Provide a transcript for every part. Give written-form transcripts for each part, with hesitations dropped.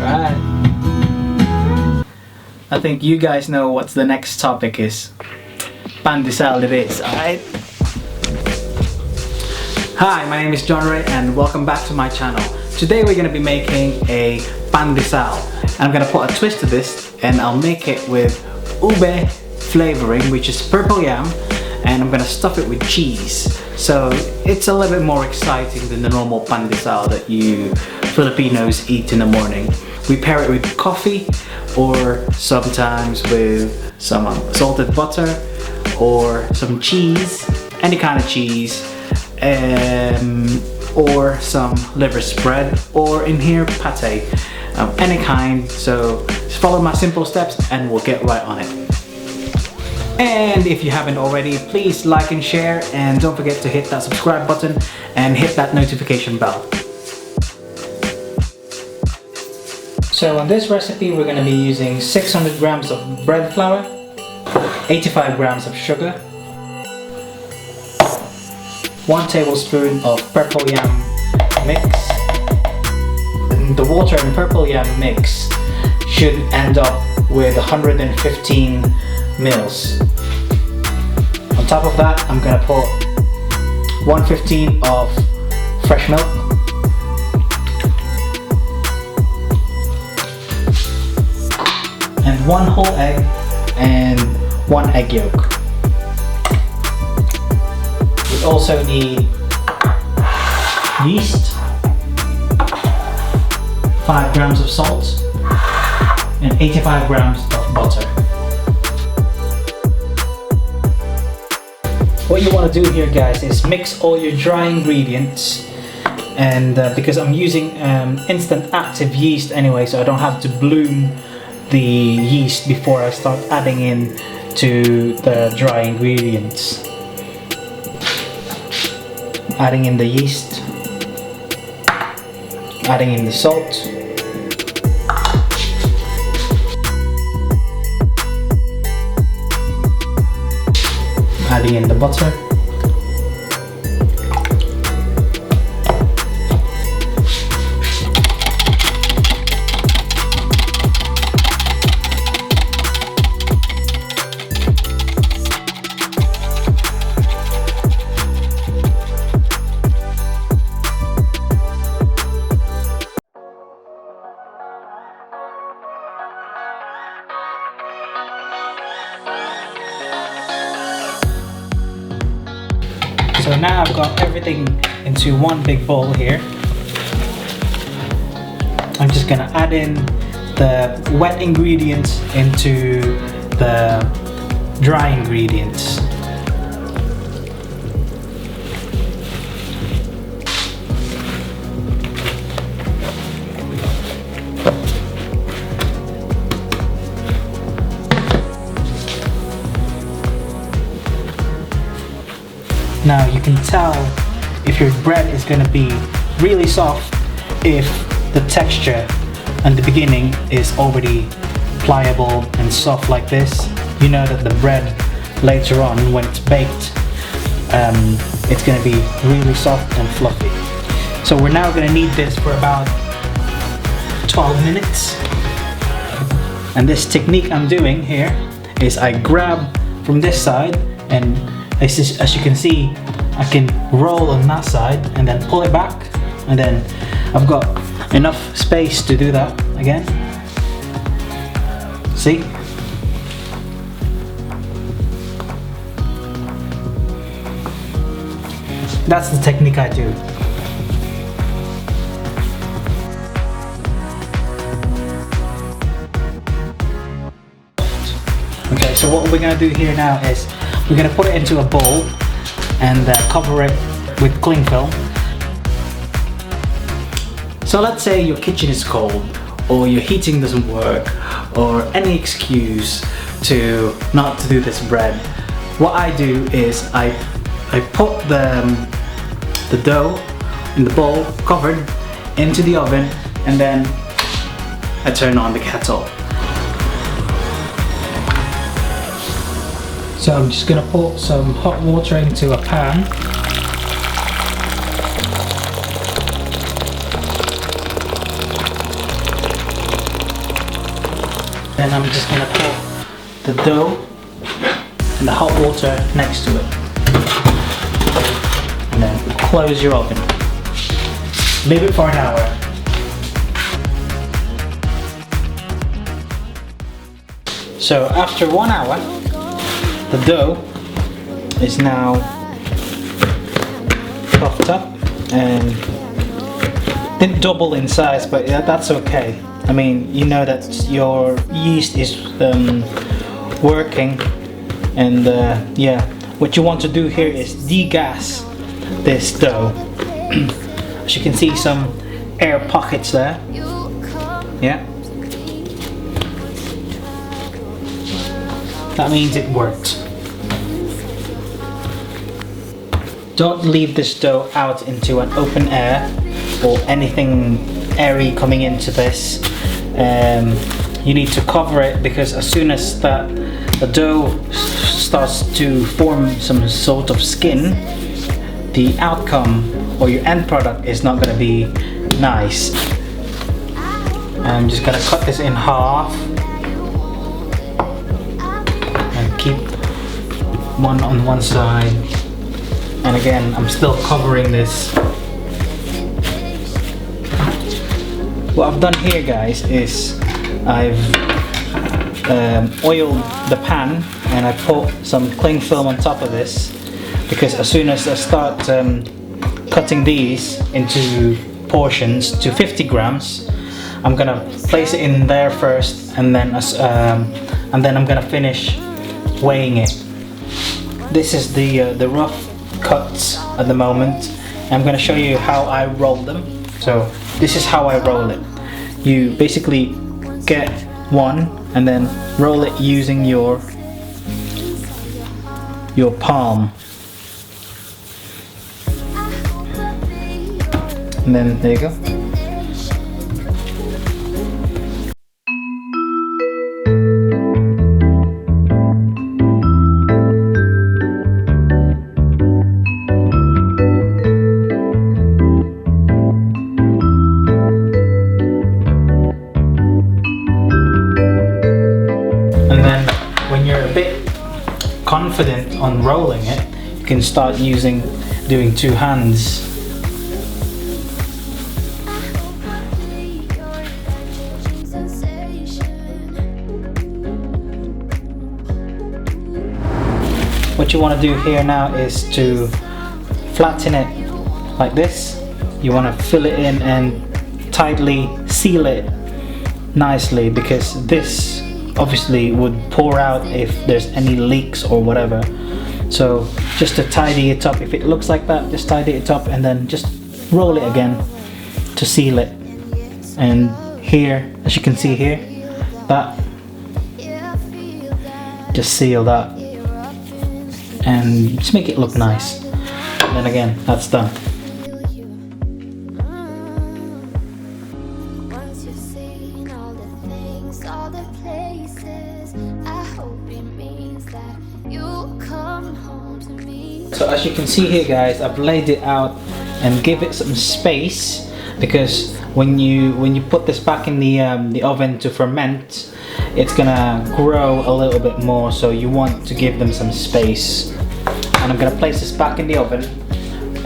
Alright. I think you guys know what the next topic is. Pandesal it is, alright? Hi, my name is John Ray and welcome back to my channel. Today we're going to be making a pandesal. I'm going to put a twist to this and I'll make it with ube flavouring, which is purple yam, and I'm going to stuff it with cheese. So it's a little bit more exciting than the normal pandesal that you Filipinos eat in the morning. We pair it with coffee or sometimes with some salted butter or some cheese, any kind of cheese, or some liver spread, or in here pate, any kind. So just follow my simple steps and we'll get right on it. And if you haven't already, please like and share, and don't forget to hit that subscribe button and hit that notification bell. So on this recipe we're going to be using 600 grams of bread flour, 85 grams of sugar, 1 tablespoon of purple yam mix. And the water and purple yam mix should end up with 115 mils. On top of that, I'm gonna put 1/15 of fresh milk, and 1 whole egg and 1 egg yolk. We also need yeast, 5 grams of salt, and 85 grams of butter. What you want to do here, guys, is mix all your dry ingredients, and because I'm using instant active yeast anyway, so I don't have to bloom the yeast before I start adding in to the dry ingredients. Adding in the yeast, adding in the salt, adding in the butter, So now I've got everything into one big bowl here. I'm just gonna add in the wet ingredients into the dry ingredients. Now you can tell if your bread is going to be really soft if the texture at the beginning is already pliable and soft like this. You know that the bread later on, when it's baked, it's going to be really soft and fluffy. So we're now going to knead this for about 12 minutes. And this technique I'm doing here is I grab from this side, and as you can see, I can roll on that side and then pull it back, and then I've got enough space to do that again. See? That's the technique I do. Okay, so what we're gonna do here now is we're gonna put it into a bowl and cover it with cling film. So let's say your kitchen is cold, or your heating doesn't work, or any excuse to not to do this bread. What I do is I put the dough in the bowl covered into the oven, and then I turn on the kettle. So I'm just going to put some hot water into a pan. Then I'm just gonna put the dough and the hot water next to it. And then close your oven. Leave it for an hour. So after 1 hour, the dough is now puffed up and didn't double in size, but that's okay. I mean, you know that your yeast is working, and yeah, what you want to do here is degas this dough. As you can see, some air pockets there. Yeah, that means it worked. Don't leave this dough out into an open air or anything airy coming into this. You need to cover it, because as soon as the dough starts to form some sort of skin, the outcome or your end product is not going to be nice. I'm just going to cut this in half and keep one on one side. And again, I'm still covering this. What I've done here, guys, is I've oiled the pan and I put some cling film on top of this, because as soon as I start cutting these into portions to 50 grams, I'm gonna place it in there first, and then I'm gonna finish weighing it. This is the rough cuts at the moment. I'm gonna show you how I roll them. So this is how I roll it. You basically get one and then roll it using your palm. And then there you go. Confident on rolling it, you can start doing two hands. What you want to do here now is to flatten it like this. You want to fill it in and tightly seal it nicely, because this obviously would pour out if there's any leaks or whatever. So just to tidy it up, if it looks like that, just tidy it up and then just roll it again to seal it. And here, as you can see here, that, just seal that and just make it look nice. And then again, that's done. So as you can see here, guys, I've laid it out and give it some space, because when you put this back in the oven to ferment, it's gonna grow a little bit more, so you want to give them some space. And I'm gonna place this back in the oven,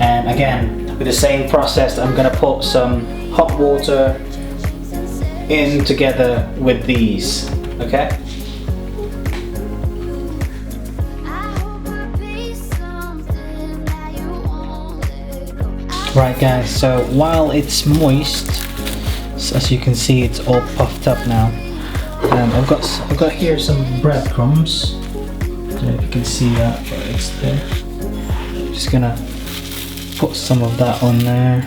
and again with the same process, I'm gonna put some hot water in together with these. Okay. Right, guys, so while it's moist, so as you can see, it's all puffed up now. I've got here some breadcrumbs. I don't know if you can see that, but it's there. I'm just gonna put some of that on there.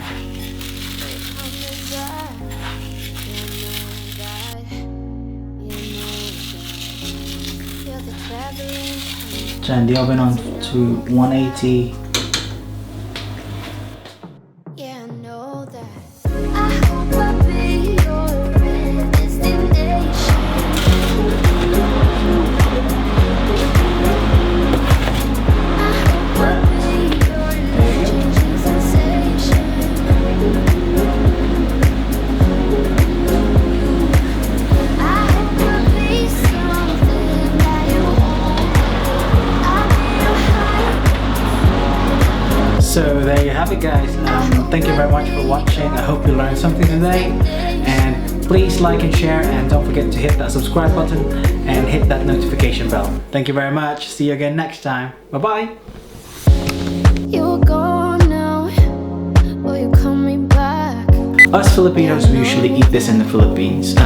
Turn the oven on to 180. So there you have it, guys. Thank you very much for watching. I hope you learned something today, and please like and share, and don't forget to hit that subscribe button and hit that notification bell. Thank you very much. See you again next time. Bye bye. You're gone now, will you coming back? Us Filipinos, we usually eat this in the Philippines.